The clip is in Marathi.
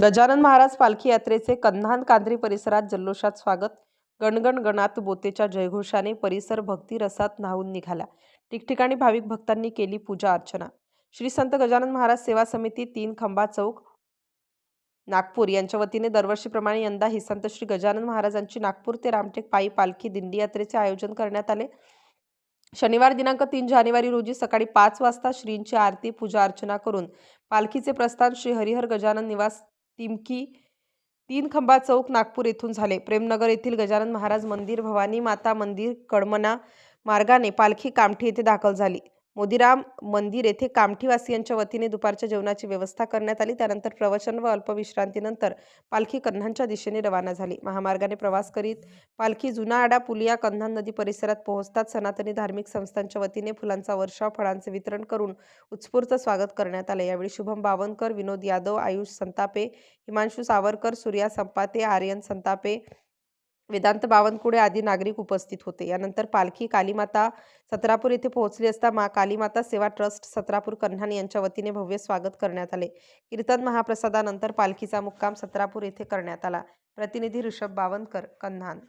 गजानन महाराज पालखी यात्रेचे कन्हान कांद्री परिसरात जल्लोषात स्वागत। गणगण गणात बोतेच्या जयघोषाने परिसर भक्ती रसात न्हाऊन निघाला। ठिकठिकाणी भाविक भक्तांनी केली पूजा अर्चना। श्री संत गजानन महाराज सेवा समिती 3 खंबा चौक नागपूर यांच्या वतीने दरवर्षीप्रमाणे यंदाही संत श्री गजानन महाराजांची नागपूर ते रामटेक पायी पालखी दिंडी यात्रेचे आयोजन करण्यात आले। शनिवार दिनांक 3 जानेवारी रोजी सकाळी 5 वाजता श्रींची आरती पूजा अर्चना करून पालखीचे प्रस्थान श्री हरिहर गजानन निवास तिमकी 3 खंबा चौक नागपूर येथून झाले। प्रेमनगर येथील गजानन महाराज मंदिर, भवानी माता मंदिर, कडमना मार्गाने पालखी कामठी येथे दाखल झाली। मोदीराम मंदिर येथे कामठीवासियांच्या वतीने दुपारच्या जेवणाची व्यवस्था करण्यात आली। त्यानंतर प्रवचन व अल्पविश्रांतीनंतर पालखी कन्हानच्या दिशेने रवाना झाली। महामार्गाने प्रवास करीत पालखी जुना आडा पुलिया कन्हान नदी परिसरात पोहोचतात सनातनी धार्मिक संस्थांच्या वतीने फुलांचा वर्षाव, फळांचे वितरण करून उत्स्फूर्त स्वागत करण्यात आले। यावेळी शुभम बावनकर, विनोद यादव, आयुष संतापे, हिमांशु सावरकर, सूर्या संपाते, आर्यन संतापे, वेदांत बावनकुळे आदी नागरिक उपस्थित होते। यानंतर पालखी कालीमाता सत्रापूर येथे पोहोचली असता माँ कालीमाता सेवा ट्रस्ट सत्रापूर कन्हान यांच्या वतीने भव्य स्वागत करण्यात आले। कीर्तन महाप्रसादानंतर पालखीचा मुक्काम सत्रापूर येथे करण्यात आला। प्रतिनिधी ऋषभ बावनकर, कन्हान।